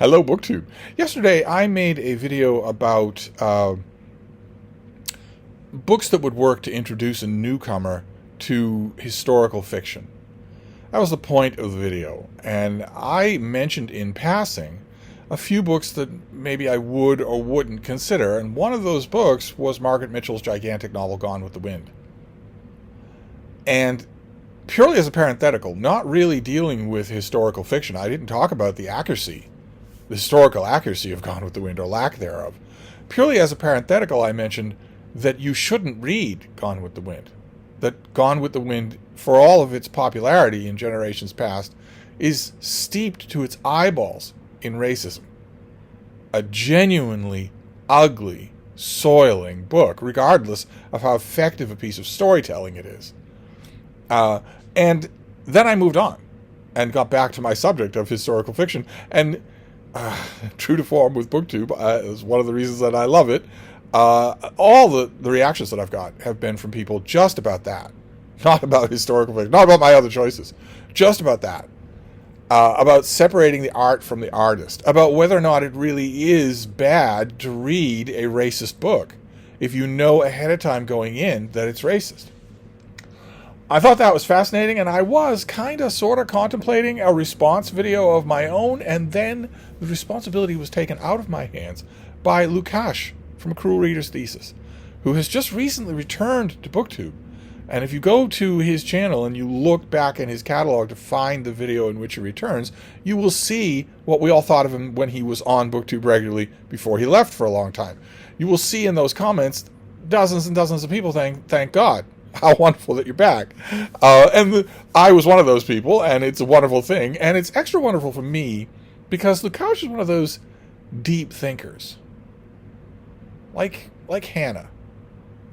Hello, BookTube. Yesterday, I made a video about books that would work to introduce a newcomer to historical fiction. That was the point of the video, and I mentioned in passing a few books that maybe I would or wouldn't consider, and one of those books was Margaret Mitchell's gigantic novel Gone with the Wind. And purely as a parenthetical, not really dealing with historical fiction, I didn't talk about the historical accuracy of Gone with the Wind, or lack thereof. Purely as a parenthetical, I mentioned that you shouldn't read Gone with the Wind. That Gone with the Wind, for all of its popularity in generations past, is steeped to its eyeballs in racism. A genuinely ugly, soiling book, regardless of how effective a piece of storytelling it is. And then I moved on and got back to my subject of historical fiction, and true to form with BookTube, is one of the reasons that I love it. All the reactions that I've got have been from people just about that. Not about historical fiction, not about my other choices. Just about that. About separating the art from the artist. About whether or not it really is bad to read a racist book if you know ahead of time going in that it's racist. I thought that was fascinating, and I was sort of contemplating a response video of my own, and then the responsibility was taken out of my hands by Lukash from Cruel Reader's Thesis, who has just recently returned to BookTube. And if you go to his channel and you look back in his catalog to find the video in which he returns, you will see what we all thought of him when he was on BookTube regularly before he left for a long time. You will see in those comments dozens and dozens of people saying, "Thank God. How wonderful that you're back." I was one of those people, and it's a wonderful thing. And it's extra wonderful for me because Lukash is one of those deep thinkers. Like Hannah.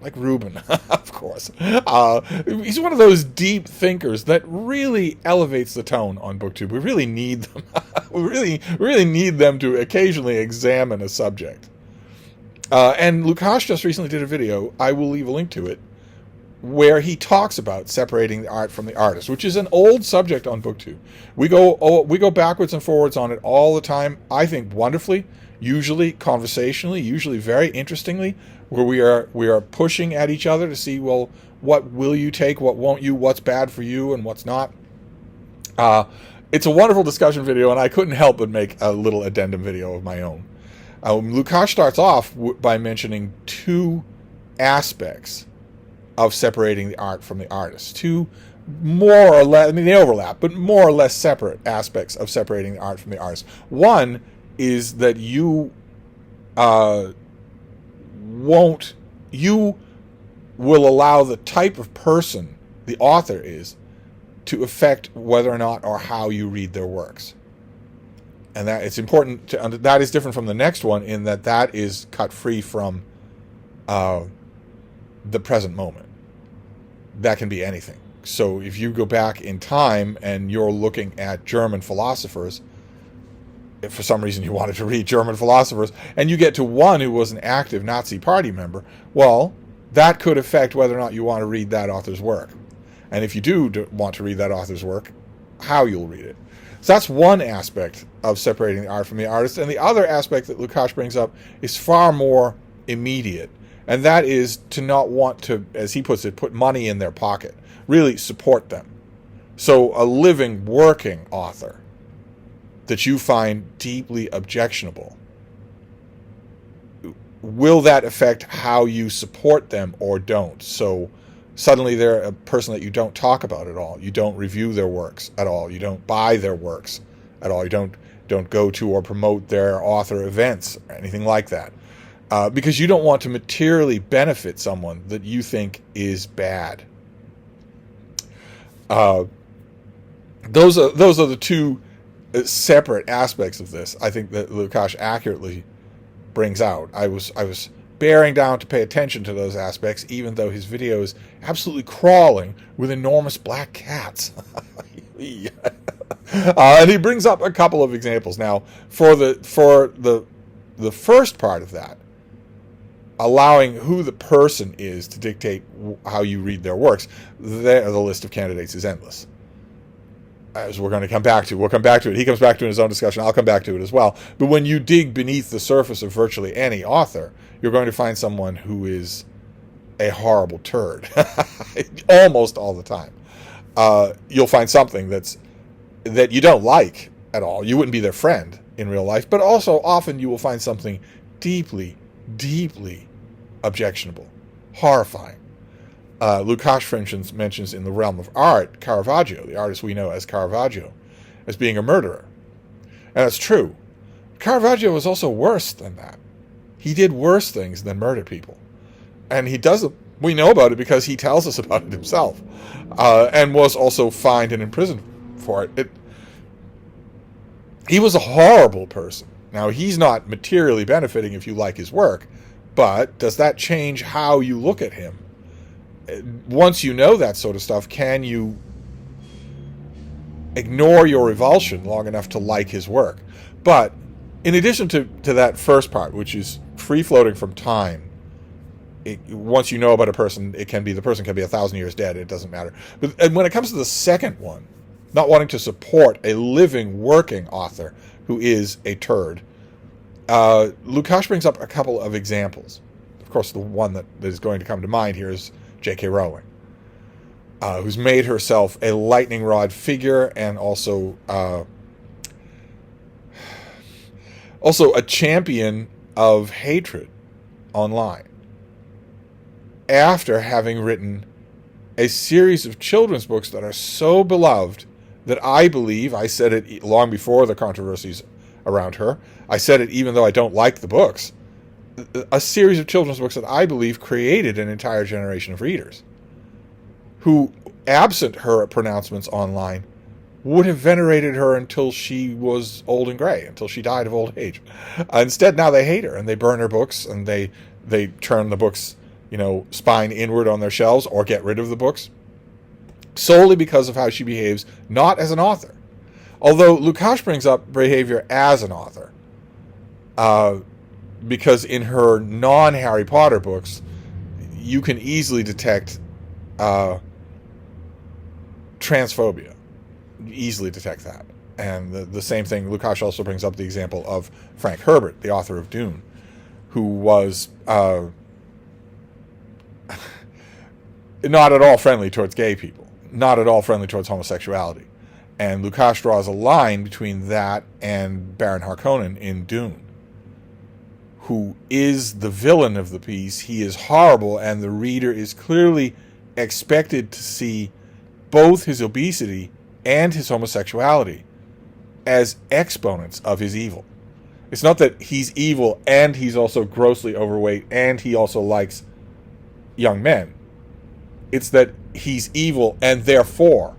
Like Reuben, of course. He's one of those deep thinkers that really elevates the tone on BookTube. We really need them. we really need them to occasionally examine a subject. And Lukash just recently did a video, I will leave a link to it, where he talks about separating the art from the artist, which is an old subject on BookTube. We go backwards and forwards on it all the time, I think wonderfully, usually conversationally, usually very interestingly, where we are pushing at each other to see, well, what will you take, what won't you, what's bad for you, and what's not. It's a wonderful discussion video, and I couldn't help but make a little addendum video of my own. Lukash starts off by mentioning two aspects of separating the art from the artist. Two more or less, I mean, they overlap, but more or less separate aspects of separating the art from the artist. One is that you will allow the type of person the author is to affect whether or not or how you read their works. And that it's important to, that is different from the next one in that is cut free from the present moment. That can be anything. So if you go back in time and you're looking at German philosophers, if for some reason you wanted to read German philosophers, and you get to one who was an active Nazi party member, well, that could affect whether or not you want to read that author's work. And if you do want to read that author's work, how you'll read it. So that's one aspect of separating the art from the artist. And the other aspect that Lukash brings up is far more immediate. And that is to not want to, as he puts it, put money in their pocket. Really support them. So a living, working author that you find deeply objectionable, will that affect how you support them or don't? So suddenly they're a person that you don't talk about at all. You don't review their works at all. You don't buy their works at all. You don't go to or promote their author events or anything like that. Because you don't want to materially benefit someone that you think is bad. Those are the two separate aspects of this, I think, that Lukash accurately brings out. I was bearing down to pay attention to those aspects, even though his video is absolutely crawling with enormous black cats. And he brings up a couple of examples. Now, for the first part of that, allowing who the person is to dictate how you read their works, the list of candidates is endless. as we're going to come back to. We'll come back to it. He comes back to it in his own discussion. I'll come back to it as well. But when you dig beneath the surface of virtually any author, you're going to find someone who is a horrible turd. Almost all the time. You'll find something that you don't like at all. You wouldn't be their friend in real life. But also often you will find something deeply, deeply objectionable. Horrifying. Lukács, for instance, mentions in the realm of art Caravaggio, the artist we know as Caravaggio, as being a murderer. And that's true. Caravaggio was also worse than that. He did worse things than murder people. And he does it. We know about it because he tells us about it himself. And was also fined and imprisoned for it. He was a horrible person. Now, he's not materially benefiting if you like his work, but does that change how you look at him? Once you know that sort of stuff, can you ignore your revulsion long enough to like his work? But in addition to that first part, which is free-floating from time, once you know about a person, the person can be 1,000 years dead, it doesn't matter. But when it comes to the second one, not wanting to support a living, working author who is a turd, Lukács brings up a couple of examples. Of course, the one that is going to come to mind here is J.K. Rowling, who's made herself a lightning rod figure and also a champion of hatred online, after having written a series of children's books that are so beloved that I believe, I said it long before the controversies around her, I said it even though I don't like the books, a series of children's books that I believe created an entire generation of readers who, absent her pronouncements online, would have venerated her until she was old and gray, until she died of old age. Instead, now they hate her, and they burn her books, and they turn the books, spine inward on their shelves, or get rid of the books, solely because of how she behaves, not as an author. Although Lukács brings up behavior as an author, because in her non-Harry Potter books, you can easily detect transphobia. Easily detect that. And the same thing, Lukács also brings up the example of Frank Herbert, the author of Dune, who was not at all friendly towards gay people, not at all friendly towards homosexuality. And Lukács draws a line between that and Baron Harkonnen in Dune, who is the villain of the piece. He is horrible, and the reader is clearly expected to see both his obesity and his homosexuality as exponents of his evil. It's not that he's evil and he's also grossly overweight and he also likes young men. It's that he's evil and therefore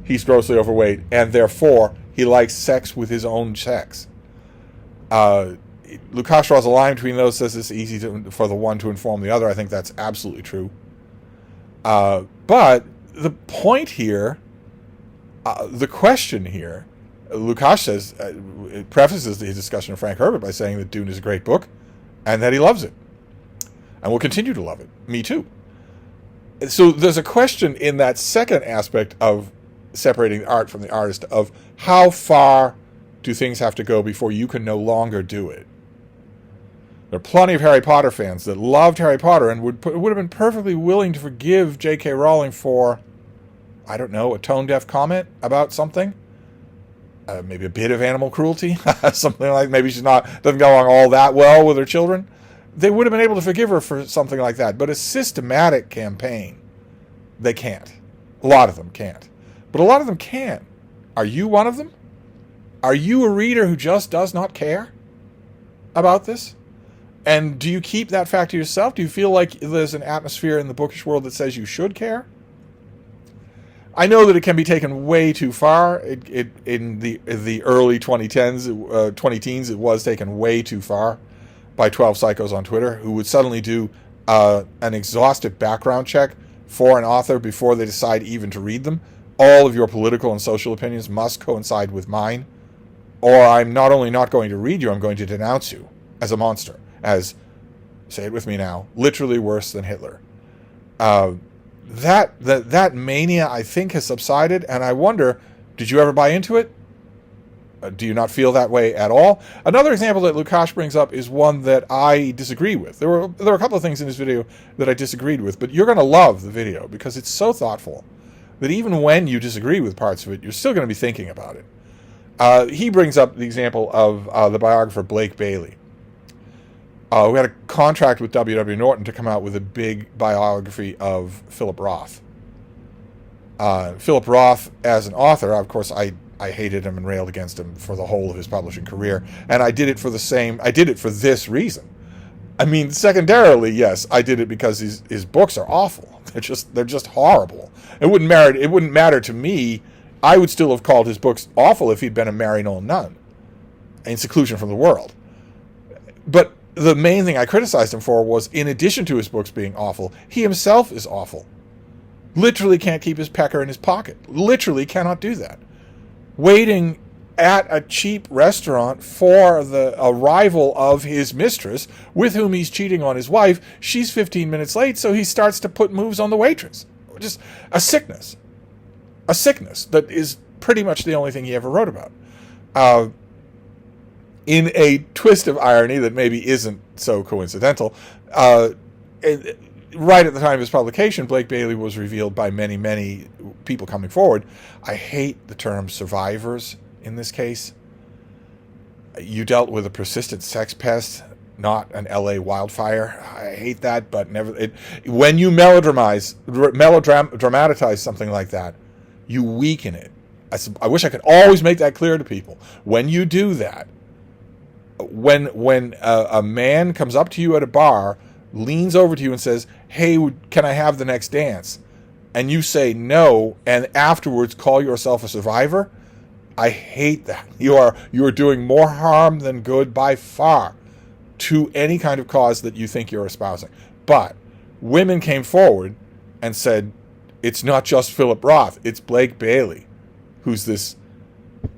he's grossly overweight and therefore he likes sex with his own sex. Lukács draws a line between those, says it's easy for the one to inform the other. I think that's absolutely true. But the point here, the question here, Lukács says, it prefaces his discussion of Frank Herbert by saying that Dune is a great book and that he loves it and will continue to love it. Me too. So there's a question in that second aspect of separating the art from the artist of how far do things have to go before you can no longer do it. There are plenty of Harry Potter fans that loved Harry Potter and would have been perfectly willing to forgive J.K. Rowling for, I don't know, a tone-deaf comment about something. Maybe a bit of animal cruelty. Something like, maybe she doesn't get along all that well with her children. They would have been able to forgive her for something like that. But a systematic campaign, they can't. A lot of them can't. But a lot of them can. Are you one of them? Are you a reader who just does not care about this? And do you keep that fact to yourself? Do you feel like there's an atmosphere in the bookish world that says you should care? I know that it can be taken way too far. In the early 2010s, 20-teens, it was taken way too far by 12 psychos on Twitter who would suddenly do an exhaustive background check for an author before they decide even to read them. All of your political and social opinions must coincide with mine, or I'm not only not going to read you, I'm going to denounce you as a monster, as, say it with me now, literally worse than Hitler. That mania, I think, has subsided, and I wonder, Did you ever buy into it? Do you not feel that way at all? Another example that Lukács brings up is one that I disagree with. There were a couple of things in this video that I disagreed with, but you're going to love the video because it's so thoughtful that even when you disagree with parts of it, you're still going to be thinking about it. He brings up the example of the biographer Blake Bailey. We had a contract with W.W. Norton to come out with a big biography of Philip Roth. Philip Roth, as an author, of course, I hated him and railed against him for the whole of his publishing career, and I did it for this reason. I mean, secondarily, yes, I did it because his books are awful. They're just horrible. It wouldn't matter to me. I would still have called his books awful if he'd been a married nun in seclusion from the world. But the main thing I criticized him for was, in addition to his books being awful, he himself is awful. Literally can't keep his pecker in his pocket. Literally cannot do that. Waiting at a cheap restaurant for the arrival of his mistress, with whom he's cheating on his wife. She's 15 minutes late, so he starts to put moves on the waitress. Just a sickness. A sickness that is pretty much the only thing he ever wrote about. In a twist of irony that maybe isn't so coincidental, right at the time of his publication, Blake Bailey was revealed by many, many people coming forward. I hate the term survivors in this case. You dealt with a persistent sex pest, not an LA wildfire. I hate that, but when you melodramatize something like that, you weaken it. I wish I could always make that clear to people. When you do that, when a man comes up to you at a bar, leans over to you and says, "Hey, can I have the next dance?" and you say no, and afterwards call yourself a survivor, I hate that. You are doing more harm than good by far to any kind of cause that you think you're espousing. But women came forward and said, it's not just Philip Roth, it's Blake Bailey, who's this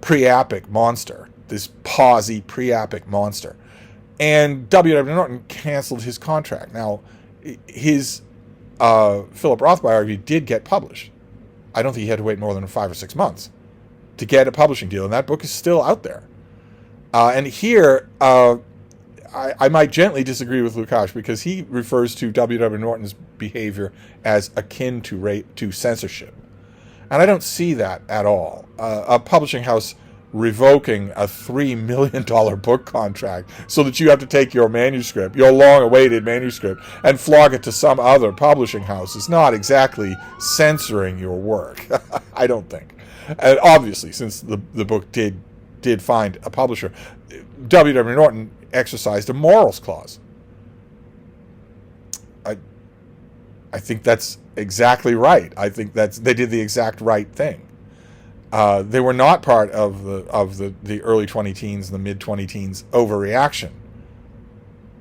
pre-epic monster, this posy pre-epic monster. And W.W. Norton canceled his contract. Now, his Philip Roth biography did get published. I don't think he had to wait more than 5 or 6 months to get a publishing deal, and that book is still out there. And here, I might gently disagree with Lukács because he refers to W.W. Norton's behavior as akin to censorship. And I don't see that at all. A publishing house revoking a $3 million book contract so that you have to take your manuscript, your long-awaited manuscript, and flog it to some other publishing house is not exactly censoring your work. I don't think. And obviously, since the book did find a publisher, W.W. Norton exercised a morals clause. I think that's exactly right. I think they did the exact right thing. They were not part of the early 20-teens, the mid-20-teens overreaction.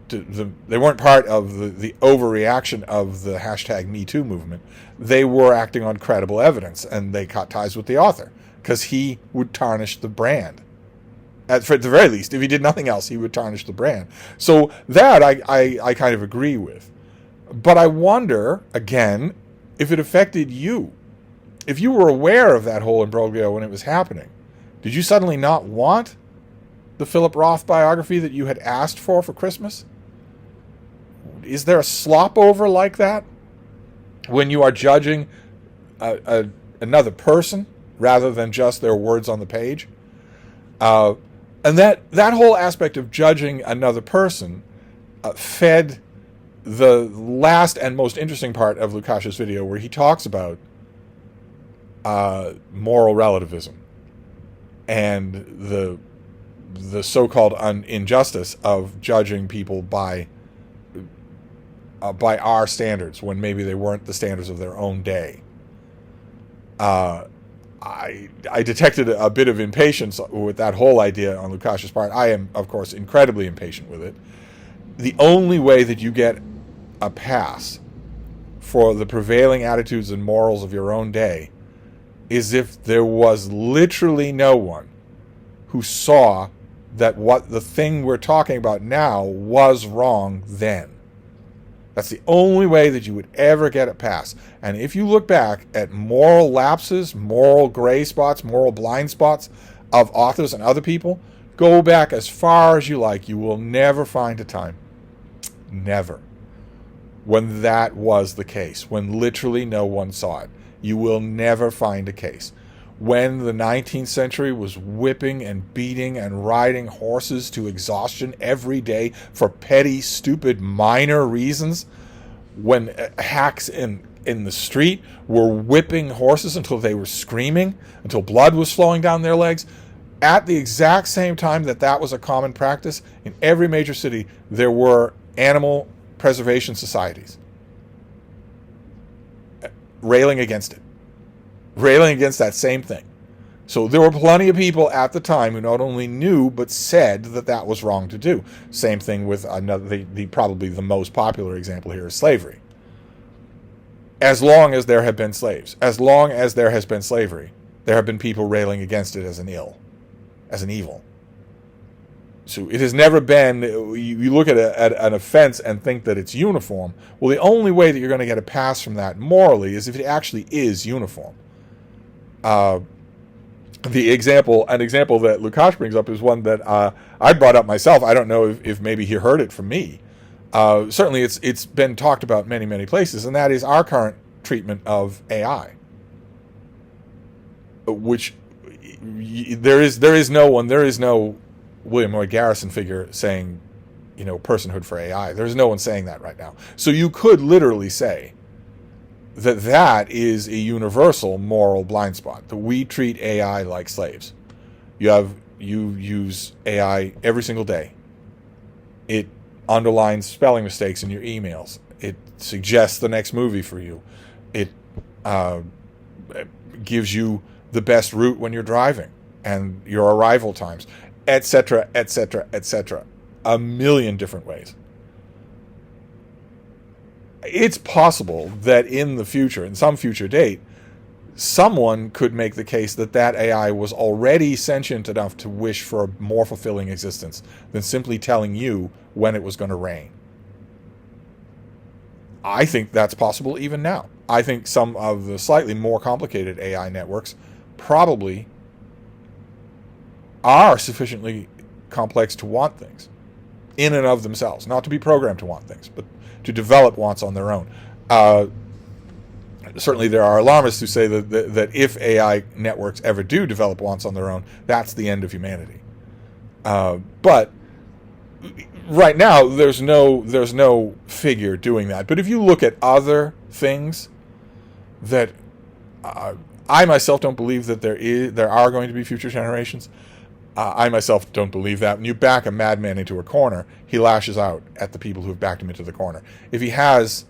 They weren't part of the overreaction of the hashtag #MeToo movement. They were acting on credible evidence, and they cut ties with the author because he would tarnish the brand. At the very least, if he did nothing else, he would tarnish the brand. So that I kind of agree with. But I wonder, again, if it affected you. If you were aware of that whole imbroglio when it was happening, did you suddenly not want the Philip Roth biography that you had asked for Christmas? Is there a slop over like that when you are judging another person rather than just their words on the page? And that whole aspect of judging another person fed the last and most interesting part of Lukács' video, where he talks about moral relativism and the so-called injustice of judging people by our standards when maybe they weren't the standards of their own day. I detected a bit of impatience with that whole idea on Lukács' part. I am, of course, incredibly impatient with it. The only way that you get a pass for the prevailing attitudes and morals of your own day is if there was literally no one who saw that what the thing we're talking about now was wrong then. That's the only way that you would ever get it passed. And if you look back at moral lapses, moral gray spots, moral blind spots of authors and other people, go back as far as you like. You will never find a time, never, when that was the case, when literally no one saw it. You will never find a case. When the 19th century was whipping and beating and riding horses to exhaustion every day for petty, stupid, minor reasons, when hacks in the street were whipping horses until they were screaming, until blood was flowing down their legs, at the exact same time that was a common practice, in every major city, there were animal preservation societies railing against it. Railing against that same thing. So there were plenty of people at the time who not only knew but said that was wrong to do. Same thing with another, probably the most popular example here is slavery. As long as there have been slaves, as long as there has been slavery, there have been people railing against it as an evil. So it has never been, you look at an offense and think that it's uniform. Well, the only way that you're going to get a pass from that morally is if it actually is uniform. An example that Lukács brings up is one that I brought up myself. I don't know if maybe he heard it from me. Certainly it's been talked about many, many places, and that is our current treatment of AI. Which there is no William Lloyd Garrison figure saying, personhood for AI. There's no one saying that right now. So you could literally say that is a universal moral blind spot, that we treat AI like slaves. You use AI every single day. It underlines spelling mistakes in your emails. It suggests the next movie for you. It gives you the best route when you're driving and your arrival times, etc., etc., etc. A million different ways. It's possible that in the future, in some future date, someone could make the case that AI was already sentient enough to wish for a more fulfilling existence than simply telling you when it was going to rain. I think that's possible even now. I think some of the slightly more complicated AI networks probably are sufficiently complex to want things in and of themselves, not to be programmed to want things, but to develop wants on their own. Certainly there are alarmists who say that if AI networks ever do develop wants on their own, that's the end of humanity. But right now, there's no figure doing that. But if you look at other things that I myself don't believe that there are going to be future generations. I myself don't believe that. When you back a madman into a corner, he lashes out at the people who have backed him into the corner. If he has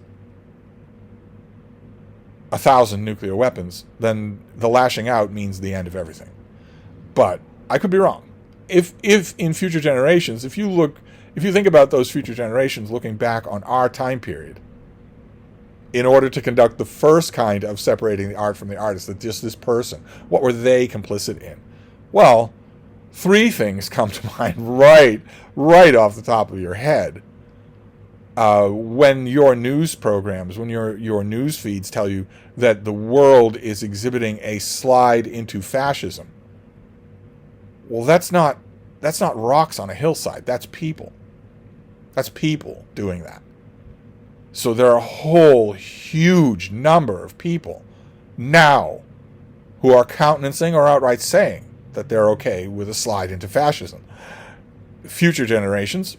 1,000 nuclear weapons, then the lashing out means the end of everything. But I could be wrong. If in future generations, if you think about those future generations looking back on our time period, in order to conduct the first kind of separating the art from the artist, that just this person, what were they complicit in? Well, 3 things come to mind right off the top of your head. When your news programs, when your news feeds tell you that the world is exhibiting a slide into fascism, well, that's not rocks on a hillside. That's people. That's people doing that. So there are a whole huge number of people now who are countenancing or outright saying that they're okay with a slide into fascism. Future generations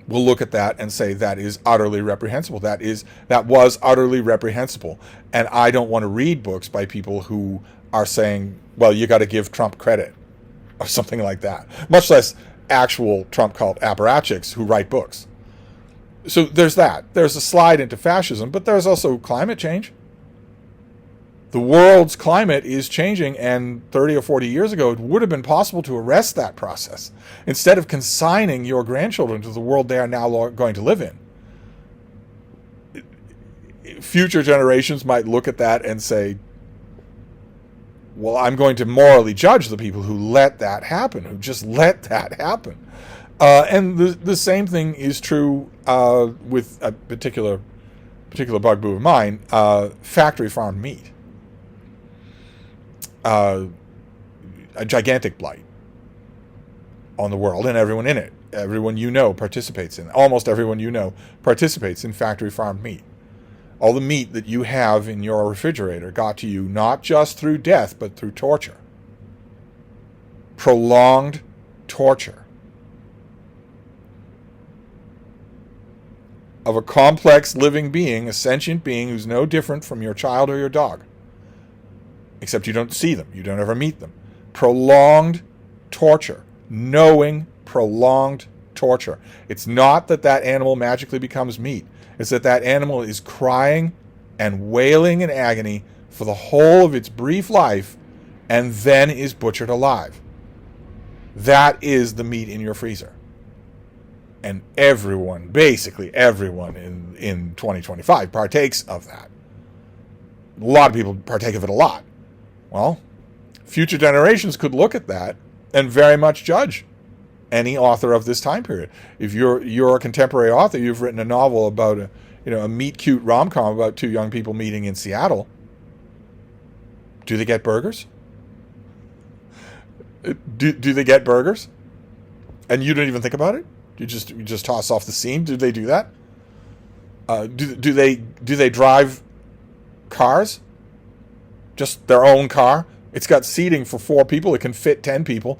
will look at that and say that is utterly reprehensible. That was utterly reprehensible. And I don't want to read books by people who are saying, well, you got to give Trump credit or something like that. Much less actual Trump cult apparatchiks who write books. So there's that. There's a slide into fascism, but there's also climate change. The world's climate is changing, and 30 or 40 years ago, it would have been possible to arrest that process instead of consigning your grandchildren to the world they are now going to live in. Future generations might look at that and say, well, I'm going to morally judge the people who let that happen, who just let that happen. And the same thing is true with a particular bugaboo of mine, factory farmed meat. A gigantic blight on the world and everyone in it. Everyone you know participates in, almost everyone you know participates in factory farmed meat. All the meat that you have in your refrigerator got to you not just through death, but through torture. Prolonged torture of a complex living being, a sentient being who's no different from your child or your dog. Except you don't see them. You don't ever meet them. Prolonged torture. Knowing prolonged torture. It's not that that animal magically becomes meat. It's that that animal is crying and wailing in agony for the whole of its brief life and then is butchered alive. That is the meat in your freezer. And everyone, basically everyone in 2025 partakes of that. A lot of people partake of it a lot. Well, future generations could look at that and very much judge any author of this time period. If you're a contemporary author, you've written a novel about a meet cute rom-com about two young people meeting in Seattle. Do they get burgers? Do they get burgers? And you don't even think about it? You just toss off the scene? Do they do that? Do they drive cars? Just their own car? It's got seating for 4 people. It can fit 10 people.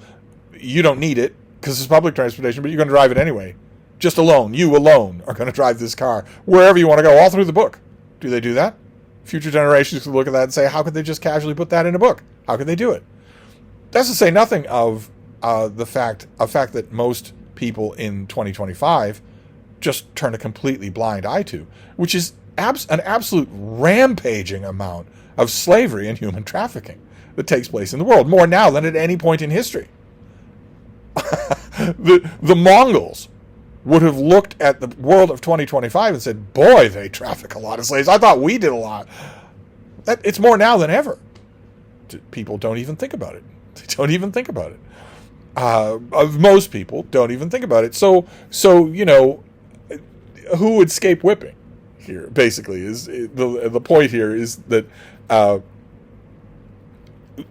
You don't need it because it's public transportation, but you're going to drive it anyway. Just alone. You alone are going to drive this car wherever you want to go, all through the book. Do they do that? Future generations could look at that and say, how could they just casually put that in a book? How could they do it? That's to say nothing of the fact that most people in 2025 just turn a completely blind eye to, which is an absolute rampaging amount of slavery and human trafficking that takes place in the world, more now than at any point in history. The Mongols would have looked at the world of 2025 and said, boy, they traffic a lot of slaves. I thought we did a lot. It's more now than ever. People don't even think about it. They don't even think about it. Most people don't even think about it. So who would escape whipping here, basically, is the point here is that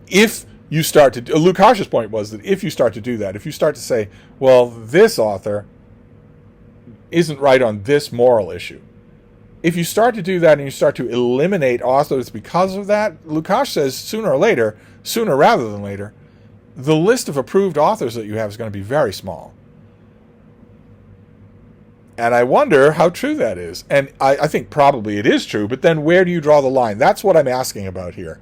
if you start to... Lukash's point was that if you start to do that, if you start to say, well, this author isn't right on this moral issue, if you start to do that and you start to eliminate authors because of that, Lukash says sooner rather than later, the list of approved authors that you have is going to be very small. And I wonder how true that is. And I think probably it is true, but then where do you draw the line? That's what I'm asking about here.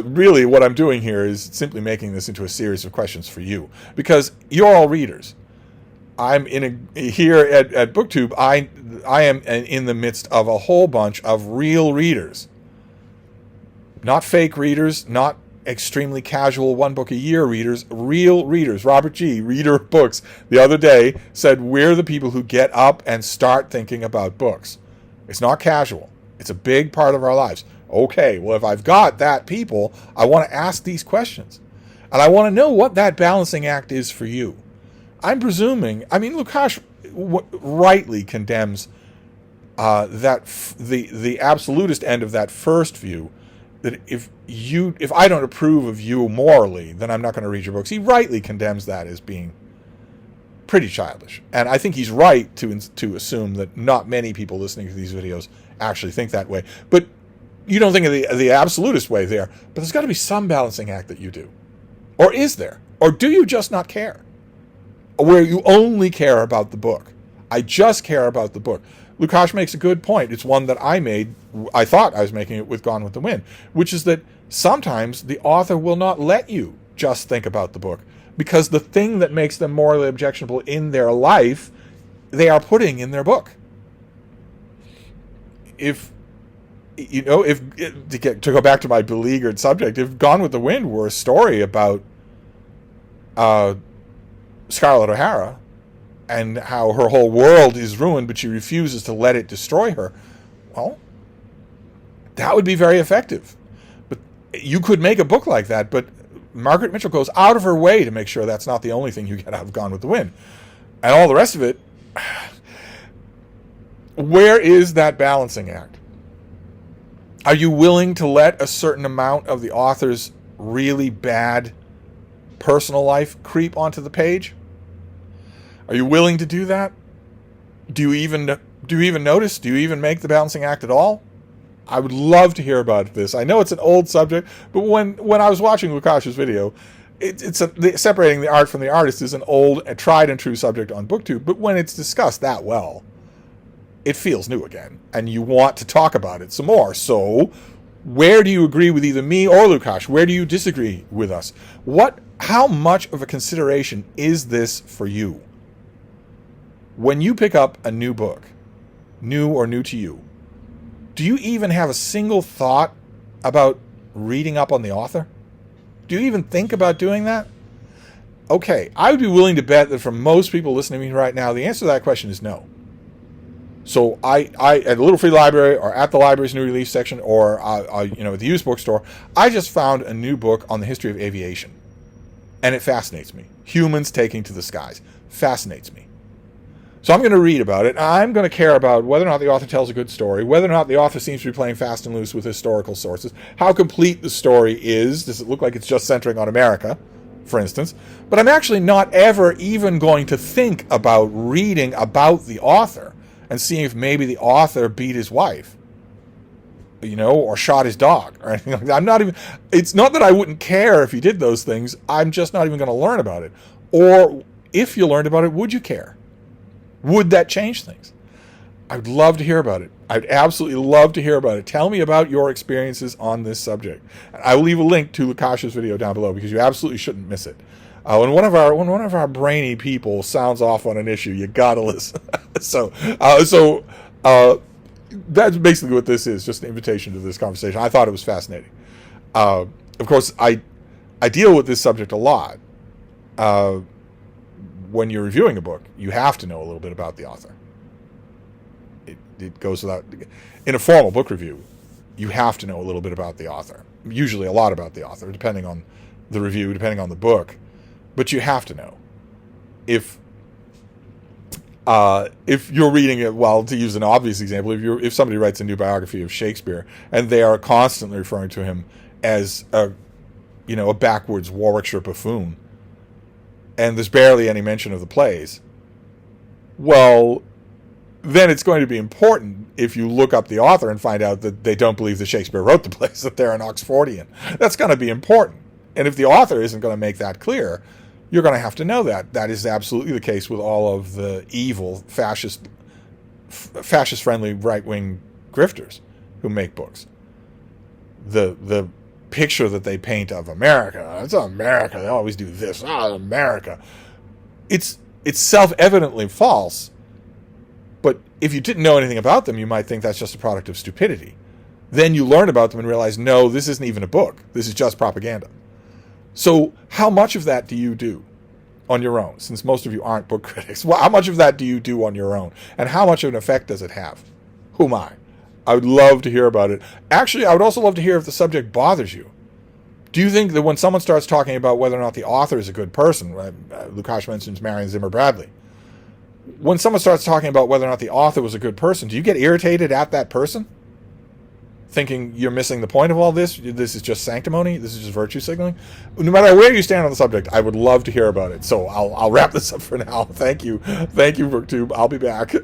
Really, what I'm doing here is simply making this into a series of questions for you, because you're all readers. I'm here at BookTube. I am in the midst of a whole bunch of real readers, not fake readers, not extremely casual 1 book a year readers, real readers. Robert G., reader of books, the other day said, we're the people who get up and start thinking about books. It's not casual. It's a big part of our lives. Okay, well, if I've got that people, I want to ask these questions. And I want to know what that balancing act is for you. I'm presuming, Lukács rightly condemns the absolutist end of that first view, that if I don't approve of you morally, then I'm not going to read your books. He rightly condemns that as being pretty childish. And I think he's right to assume that not many people listening to these videos actually think that way. But you don't think of the absolutist way there, but there's got to be some balancing act that you do. Or is there? Or do you just not care? Where you only care about the book. I just care about the book. Lukács makes a good point. It's one that I made. I thought I was making it with Gone with the Wind, which is that sometimes the author will not let you just think about the book, because the thing that makes them morally objectionable in their life, they are putting in their book. To go back to my beleaguered subject, if Gone with the Wind were a story about Scarlett O'Hara and how her whole world is ruined, but she refuses to let it destroy her, well, that would be very effective. But you could make a book like that, but Margaret Mitchell goes out of her way to make sure that's not the only thing you get out of Gone with the Wind. and all the rest of it, where is that balancing act? Are you willing to let a certain amount of the author's really bad personal life creep onto the page? Are you willing to do that? Do you even notice? Do you even make the balancing act at all? I would love to hear about this. I know it's an old subject, but when I was watching Lukash's video, separating the art from the artist is an old, tried and true subject on BookTube. But when it's discussed that well, it feels new again, and you want to talk about it some more. So, where do you agree with either me or Lukash? Where do you disagree with us? How much of a consideration is this for you? When you pick up a new book, new or new to you, do you even have a single thought about reading up on the author? Do you even think about doing that? Okay, I would be willing to bet that for most people listening to me right now, the answer to that question is no. So I at the Little Free Library or at the library's new release section or at the used bookstore, I just found a new book on the history of aviation. And it fascinates me. Humans taking to the skies. Fascinates me. So I'm going to read about it. I'm going to care about whether or not the author tells a good story, whether or not the author seems to be playing fast and loose with historical sources, how complete the story is. Does it look like it's just centering on America, for instance? But I'm actually not ever even going to think about reading about the author and seeing if maybe the author beat his wife, or shot his dog or anything like that. It's not that I wouldn't care if he did those things. I'm just not even going to learn about it. Or if you learned about it, would you care? Would that change things? I'd love to hear about it. I'd absolutely love to hear about it. Tell me about your experiences on this subject. I will leave a link to Lukash's video down below because you absolutely shouldn't miss it. When one of our brainy people sounds off on an issue, you gotta listen. So that's basically what this is, just an invitation to this conversation. I thought it was fascinating. Of course, I deal with this subject a lot. When you're reviewing a book, you have to know a little bit about the author. It goes without... In a formal book review, you have to know a little bit about the author. Usually a lot about the author, depending on the review, depending on the book. But you have to know. If you're reading it, well, to use an obvious example, if somebody writes a new biography of Shakespeare and they are constantly referring to him as a backwards Warwickshire buffoon, and there's barely any mention of the plays, well, then it's going to be important if you look up the author and find out that they don't believe that Shakespeare wrote the plays, that they're an Oxfordian. That's going to be important. And if the author isn't going to make that clear, you're going to have to know that. That is absolutely the case with all of the evil, fascist-friendly right-wing grifters who make books. The picture that they paint of America, it's America, they always do this, America. It's self-evidently false, but if you didn't know anything about them, you might think that's just a product of stupidity. Then you learn about them and realize, no, this isn't even a book. This is just propaganda. So how much of that do you do on your own, since most of you aren't book critics? Well, how much of that do you do on your own? And how much of an effect does it have? Who am I? I would love to hear about it. Actually, I would also love to hear if the subject bothers you. Do you think that when someone starts talking about whether or not the author is a good person, Lukash mentions Marion Zimmer Bradley, when someone starts talking about whether or not the author was a good person, do you get irritated at that person? Thinking you're missing the point of all this? This is just sanctimony? This is just virtue signaling? No matter where you stand on the subject, I would love to hear about it. So I'll wrap this up for now. Thank you. Thank you, BookTube. I'll be back.